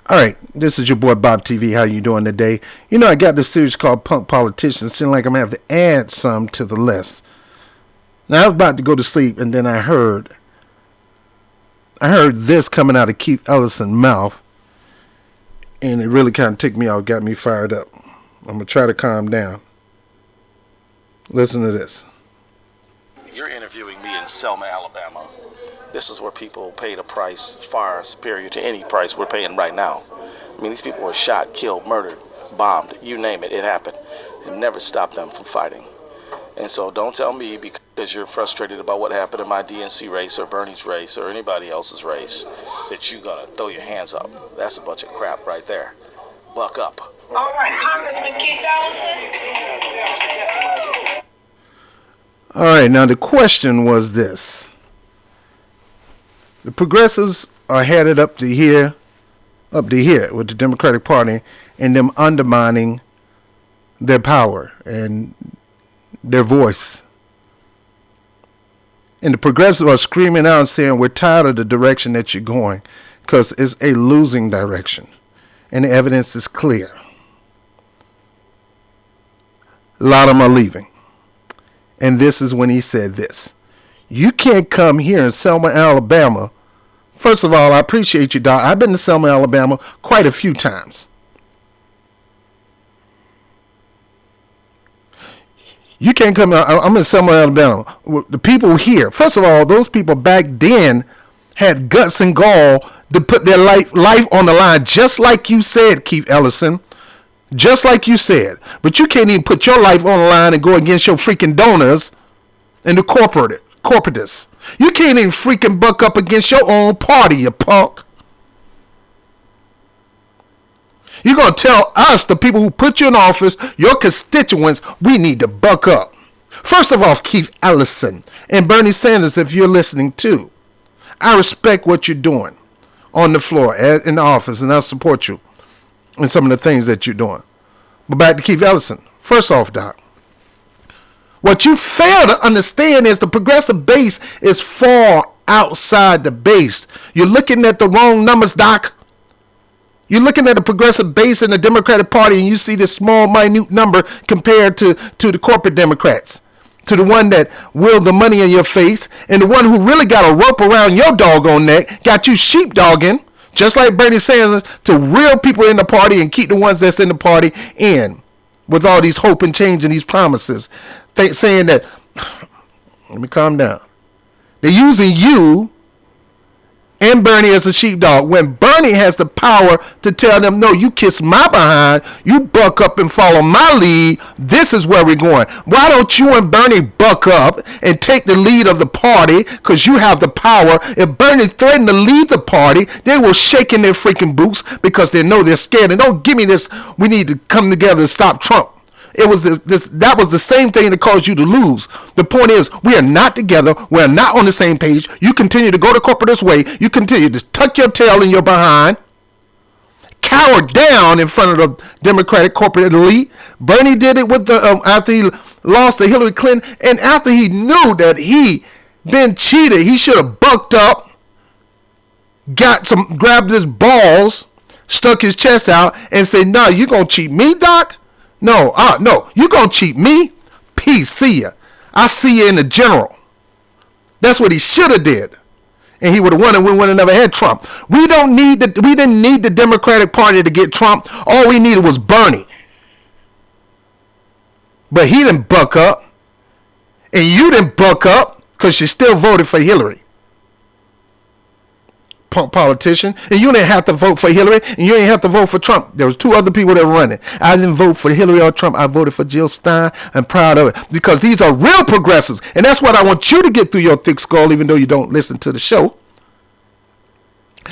All right, this is your boy Bob TV. How you doing today? You know, I got this series called Punk Politicians. Seems like I'm gonna have to add some to the list. Now I was about to go to sleep, and then I heard this coming out of Keith Ellison's mouth, and it really kind of ticked me off, got me fired up. I'm gonna try to calm down. Listen to this. You're interviewing me in Selma, Alabama. This is where people paid a price far superior to any price we're paying right now. I mean, these people were shot, killed, murdered, bombed, you name it, it happened. It never stopped them from fighting. And so don't tell me because you're frustrated about what happened in my DNC race or Bernie's race or anybody else's race that you're going to throw your hands up. That's a bunch of crap right there. Buck up. All right, Congressman Keith Ellison. All right, now the question was this. The progressives are headed up to here with the Democratic Party and them undermining their power and their voice. And the progressives are screaming out and saying, we're tired of the direction that you're going because it's a losing direction. And the evidence is clear. A lot of them are leaving. And this is when he said this. You can't come here in Selma, Alabama. First of all, I appreciate you, Doc. I've been to Selma, Alabama quite a few times. You can't come. I'm in Selma, Alabama. The people here, first of all, those people back then had guts and gall to put their life on the line, just like you said, Keith Ellison. Just like you said. But you can't even put your life on the line and go against your freaking donors and the corporatists. You can't even freaking buck up against your own party, you punk. You're going to tell us, the people who put you in office, your constituents, we need to buck up. First of all, Keith Ellison and Bernie Sanders, if you're listening too, I respect what you're doing on the floor, in the office, and I support you in some of the things that you're doing. But back to Keith Ellison. First off, Doc, what you fail to understand is the progressive base is far outside the base. You're looking at the wrong numbers, Doc. You're looking at the progressive base in the Democratic Party and you see this small, minute number compared to the corporate Democrats, to the one that will the money in your face, and the one who really got a rope around your doggone neck, got you sheepdogging, just like Bernie Sanders, to reel people in the party and keep the ones that's in the party in with all these hope and change and these promises. Saying that, let me calm down. They're using you and Bernie as a sheepdog when Bernie has the power to tell them, no, you kiss my behind, you buck up and follow my lead. This is where we're going. Why don't you and Bernie buck up and take the lead of the party because you have the power? If Bernie threatened to leave the party, they will shake in their freaking boots because they know they're scared. And don't give me this, we need to come together to stop Trump. That was the same thing that caused you to lose. The point is, we are not together. We are not on the same page. You continue to go the corporatist way. You continue to tuck your tail in your behind, cower down in front of the Democratic corporate elite. Bernie did it with the after he lost to Hillary Clinton, and after he knew that he been cheated, he should have bucked up, grabbed his balls, stuck his chest out, and said, "No, you gonna cheat me, Doc? No, you gonna cheat me? Peace, see ya. I see you in the general." That's what he should have did, and he would have won, and we would have never had Trump. We didn't need the Democratic Party to get Trump. All we needed was Bernie, but he didn't buck up, and you didn't buck up because you still voted for Hillary. Punk politician, and you didn't have to vote for Hillary, and you didn't have to vote for Trump. There was two other people that were running. I didn't vote for Hillary or Trump. I voted for Jill Stein. I'm proud of it because these are real progressives, and that's what I want you to get through your thick skull, even though you don't listen to the show.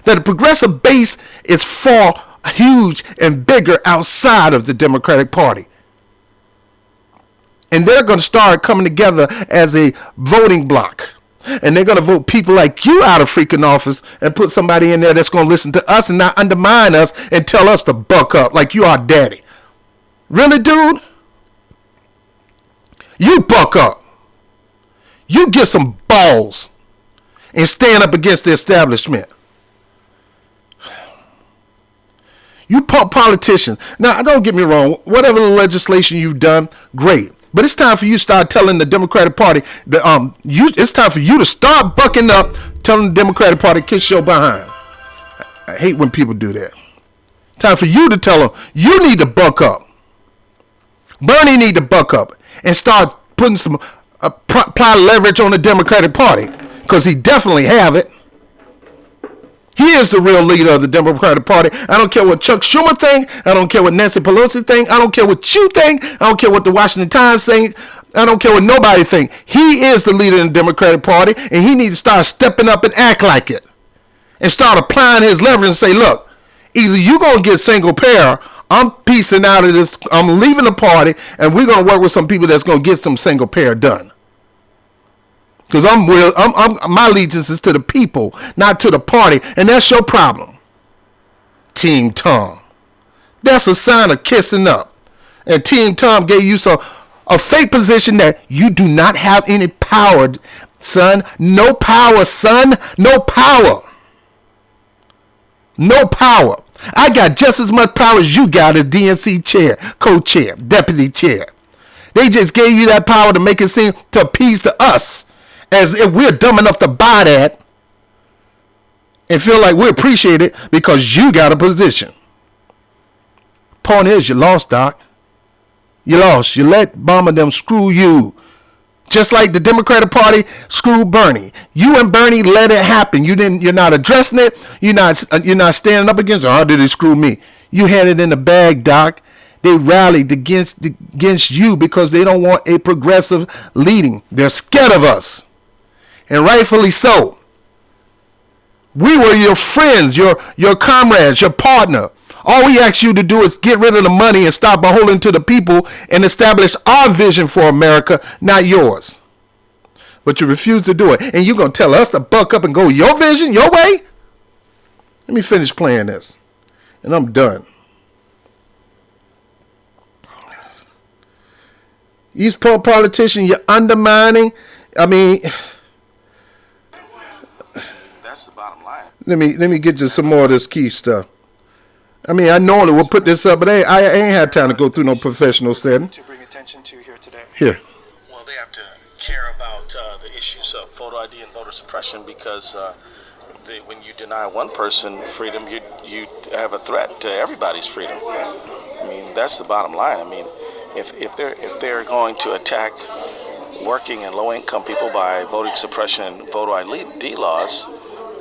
That the progressive base is far huge and bigger outside of the Democratic Party. And they're going to start coming together as a voting bloc. And they're going to vote people like you out of freaking office and put somebody in there that's going to listen to us and not undermine us and tell us to buck up like you are daddy. Really, dude? You buck up. You get some balls and stand up against the establishment. You politicians. Now, don't get me wrong. Whatever legislation you've done, great. But it's time for you to start telling the Democratic Party that it's time for you to start bucking up, telling the Democratic Party kiss your behind. I hate when people do that. Time for you to tell them you need to buck up. Bernie need to buck up and start putting some apply leverage on the Democratic Party, because he definitely have it. He is the real leader of the Democratic Party. I don't care what Chuck Schumer think. I don't care what Nancy Pelosi think. I don't care what you think. I don't care what the Washington Times think. I don't care what nobody think. He is the leader in the Democratic Party, and he needs to start stepping up and act like it, and start applying his leverage and say, look, either you going to get single payer, I'm piecing out of this, I'm leaving the party, and we're going to work with some people that's going to get some single payer done. Because my allegiance is to the people, not to the party, and that's your problem. Team Tom. That's a sign of kissing up. And Team Tom gave you a fake position that you do not have any power, son. No power, son. No power. No power. I got just as much power as you got as DNC chair, co-chair, deputy chair. They just gave you that power to make it seem to appease to us, as if we're dumb enough to buy that and feel like we appreciate it because you got a position. Point is, you lost, Doc. You lost. You let Obama them screw you. Just like the Democratic Party screwed Bernie. You and Bernie let it happen. You're not addressing it. You're not standing up against it. How did they screw me? You had it in the bag, Doc. They rallied against you because they don't want a progressive leading. They're scared of us. And rightfully so. We were your friends, your comrades, your partner. All we ask you to do is get rid of the money and stop beholden to the people and establish our vision for America, not yours. But you refuse to do it. And you're going to tell us to buck up and go your vision, your way? Let me finish playing this. And I'm done. These politicians, you're undermining. I mean, that's the bottom line. Let me get you some more of this key stuff. I mean, I normally would put this up, but I ain't had time to go through no professional setting. To bring attention to here today. Here. Well, they have to care about the issues of photo ID and voter suppression, because when you deny one person freedom, you have a threat to everybody's freedom. I mean, that's the bottom line. I mean, if they're going to attack working and low-income people by voting suppression and photo ID laws,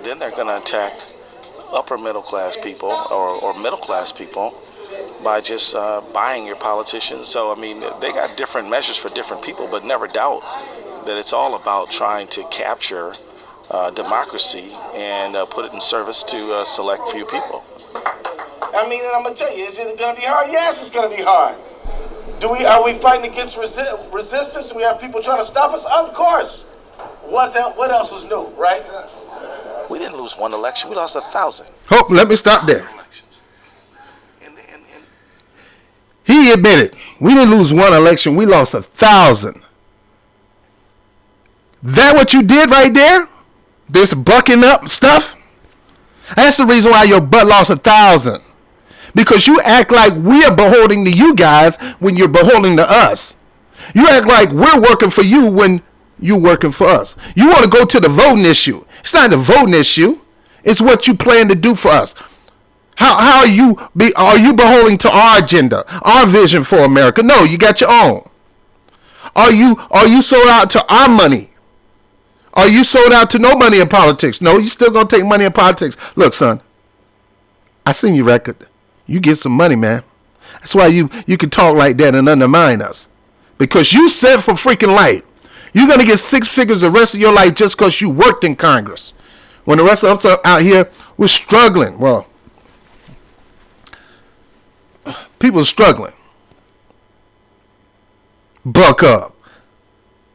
then they're going to attack upper middle class people or middle class people by just buying your politicians. So, I mean, they got different measures for different people, but never doubt that it's all about trying to capture democracy and put it in service to a select few people. I mean, and I'm going to tell you, is it going to be hard? Yes, it's going to be hard. Are we fighting against resistance? Do we have people trying to stop us? Of course. What else is new, right? We didn't lose one election. We lost 1,000. Oh, let me stop there. He admitted, we didn't lose one election. We lost 1,000. That what you did right there? This bucking up stuff? That's the reason why your butt lost 1,000. Because you act like we are beholden to you guys when you're beholden to us. You act like we're working for you when you're working for us. You want to go to the voting issue. It's not the voting issue. It's what you plan to do for us. How are you beholden to our agenda, our vision for America? No, you got your own. Are you sold out to our money? Are you sold out to no money in politics? No, you still gonna take money in politics. Look, son, I seen your record. You get some money, man. That's why you can talk like that and undermine us. Because you said for freaking life, you're going to get 6 figures the rest of your life just because you worked in Congress. When the rest of us out here, we're struggling. Well, people are struggling. Buck up.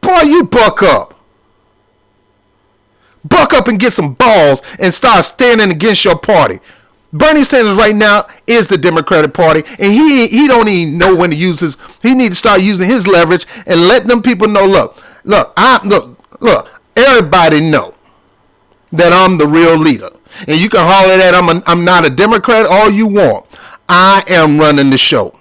Boy, you buck up. Buck up and get some balls and start standing against your party. Bernie Sanders right now is the Democratic Party, and he don't even know when to use his. He needs to start using his leverage and let them people know. Look. Everybody know that I'm the real leader, and you can holler that I'm not a Democrat all you want. I am running the show.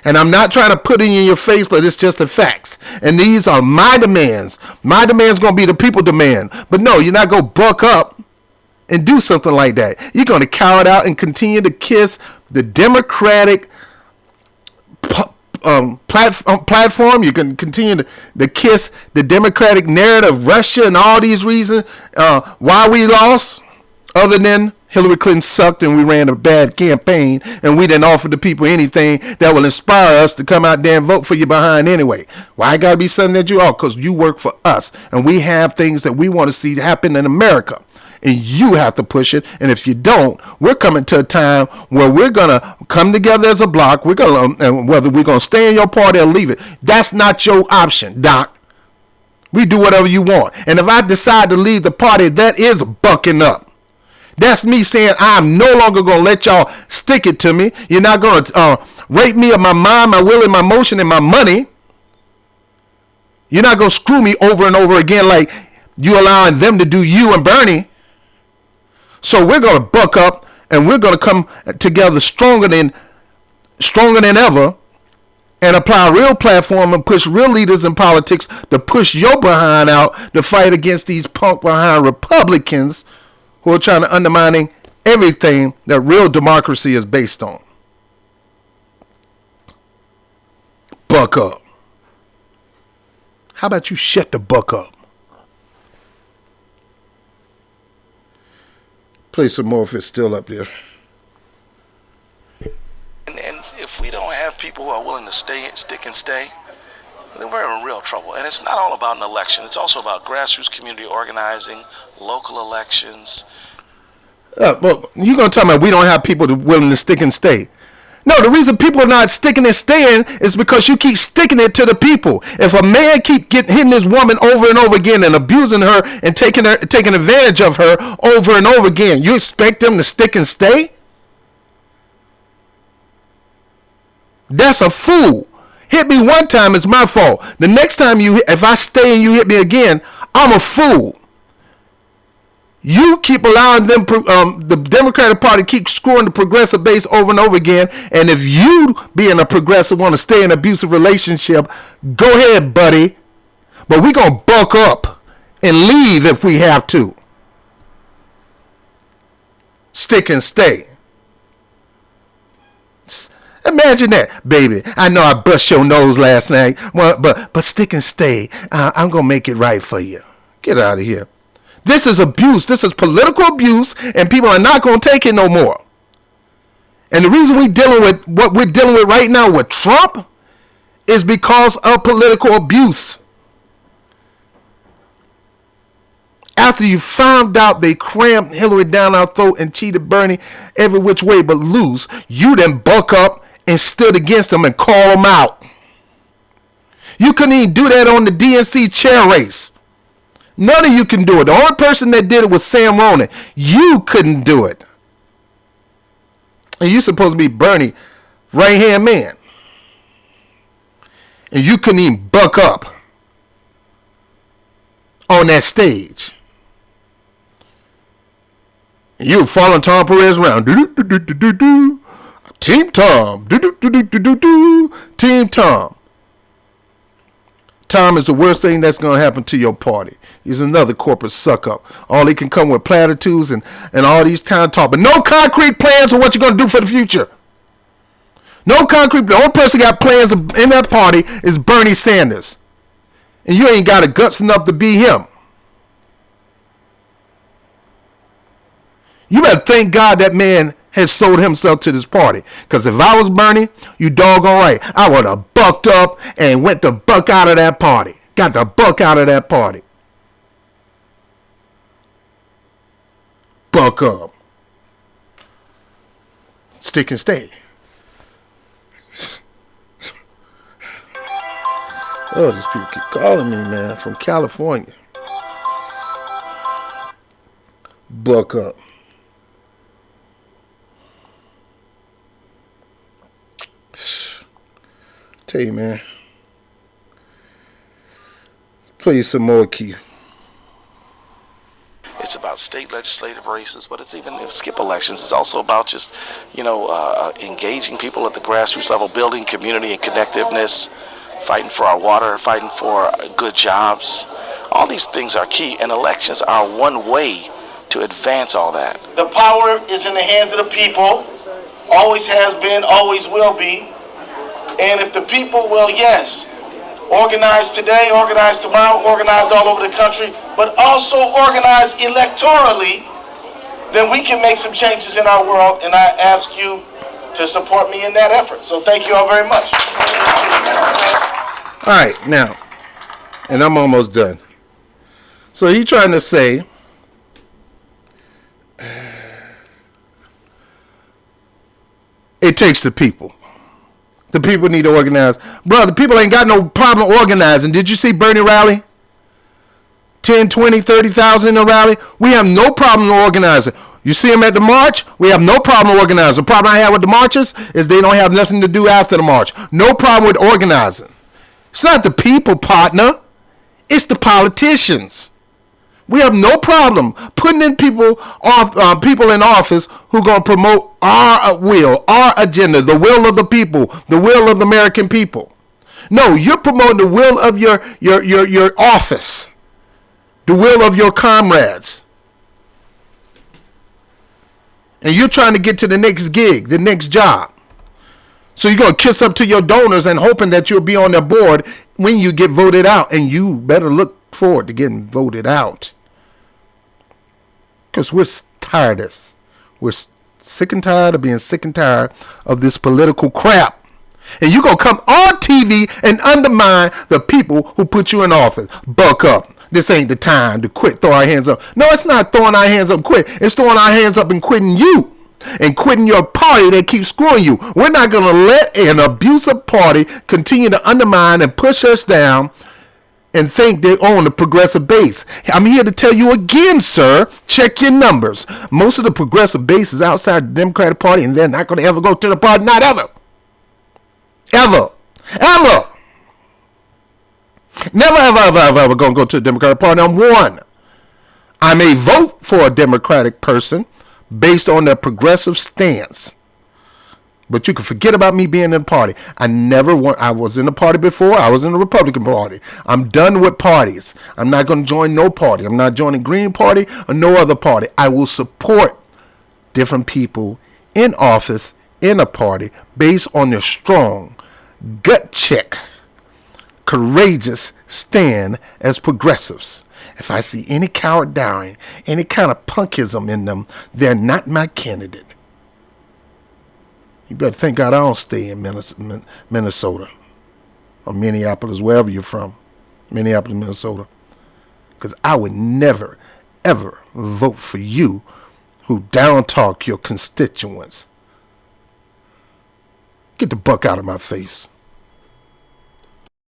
And I'm not trying to put it in your face, but it's just the facts. And these are my demands. My demand's going to be the people demand. But no, you're not going to buck up and do something like that. You're going to cower it out and continue to kiss the Democratic platform. You can continue to kiss the Democratic narrative, Russia, and all these reasons why we lost, other than Hillary Clinton sucked and we ran a bad campaign and we didn't offer the people anything that will inspire us to come out there and vote for you behind anyway. Why I got to be something that you are? Because you work for us and we have things that we want to see happen in America. And you have to push it. And if you don't, we're coming to a time where we're going to come together as a block. We're going to, and whether we're going to stay in your party or leave it, that's not your option, Doc. We do whatever you want. And if I decide to leave the party, that is bucking up. That's me saying I'm no longer going to let y'all stick it to me. You're not going to rape me of my mind, my will, and my motion, and my money. You're not going to screw me over and over again like you allowing them to do you and Bernie. So we're going to buck up and we're going to come together stronger than ever and apply a real platform and push real leaders in politics to push your behind out to fight against these punk behind Republicans who are trying to undermine everything that real democracy is based on. Buck up. How about you shut the buck up? Play some more if it's still up there. And if we don't have people who are willing to stick and stay, then we're in real trouble. And it's not all about an election. It's also about grassroots community organizing, local elections. Well, you're going to tell me we don't have people willing to stick and stay. No, the reason people are not sticking and staying is because you keep sticking it to the people. If a man keep hitting this woman over and over again and abusing her and taking advantage of her over and over again, you expect them to stick and stay? That's a fool. Hit me one time, it's my fault. The next time if I stay and you hit me again, I'm a fool. You keep allowing them, the Democratic Party keep screwing the progressive base over and over again. And if you, being a progressive, want to stay in an abusive relationship, go ahead, buddy. But we're going to buck up and leave if we have to. Stick and stay. Imagine that, baby. I know I bust your nose last night, but stick and stay. I'm going to make it right for you. Get out of here. This is abuse. This is political abuse, and people are not going to take it no more. And the reason we're dealing with what we're dealing with right now with Trump is because of political abuse. After you found out they crammed Hillary down our throat and cheated Bernie every which way but loose, you then buck up and stood against them and called them out. You couldn't even do that on the DNC chair race. None of you can do it. The only person that did it was Sam Ronan. You couldn't do it. And you're supposed to be Bernie right-hand man. And you couldn't even buck up on that stage. And you were following Tom Perez around. Team Tom. Team Tom. Tom is the worst thing that's going to happen to your party. He's another corporate suck-up. All he can come with platitudes and all these town talk. But no concrete plans for what you're going to do for the future. No concrete. The only person got plans in that party is Bernie Sanders. And you ain't got the guts enough to be him. You better thank God that man has sold himself to this party. Because if I was Bernie, you doggone right, I would have bucked up and went the buck out of that party. Got the buck out of that party. Buck up. Stick and stay. Oh, these people keep calling me, man, from California. Buck up. Tell you, man. Play some more key. It's about about state legislative races, but it's even skip elections. It's also about just, engaging people at the grassroots level, building community and connectiveness, fighting for our water, fighting for good jobs. All these things are key, and elections are one way to advance all that. The power is in the hands of the people, always has been, always will be. And if the people will, yes, organize today, organize tomorrow, organize all over the country, but also organize electorally, then we can make some changes in our world, and I ask you to support me in that effort. So thank you all very much. All right, now, and I'm almost done. So he's trying to say it takes the people. The people need to organize. Bro, the people ain't got no problem organizing. Did you see Bernie rally? 10, 20, 30,000 in a rally? We have no problem organizing. You see them at the march? We have no problem organizing. The problem I have with the marches is they don't have nothing to do after the march. No problem with organizing. It's not the people, partner. It's the politicians. We have no problem putting in people in office who going to promote our will, our agenda, the will of the people, the will of the American people. No, you're promoting the will of your office, the will of your comrades. And you're trying to get to the next gig, the next job. So you're going to kiss up to your donors and hoping that you'll be on their board when you get voted out. And you better look forward to getting voted out. Because we're tired of this. We're sick and tired of being sick and tired of this political crap. And you're going to come on TV and undermine the people who put you in office. Buck up. This ain't the time to quit, throw our hands up. No, it's not throwing our hands up and quit. It's throwing our hands up and quitting you. And quitting your party that keeps screwing you. We're not going to let an abusive party continue to undermine and push us down and think they own the progressive base. I'm here to tell you again, sir, check your numbers. Most of the progressive base is outside the Democratic Party, and they're not going to ever go to the party. Not ever. Ever. Ever. Never, ever going to go to the Democratic Party. I'm one. I may vote for a Democratic person based on their progressive stance. But you can forget about me being in the party. I was in the party before. I was in the Republican Party. I'm done with parties. I'm not going to join no party. I'm not joining Green Party or no other party. I will support different people in office in a party based on their strong, gut check, courageous stand as progressives. If I see any cowardice, any kind of punkism in them, they're not my candidate. You better thank God I don't stay in Minnesota or Minneapolis, wherever you're from. Minneapolis, Minnesota. Because I would never, ever vote for you who down talk your constituents. Get the buck out of my face.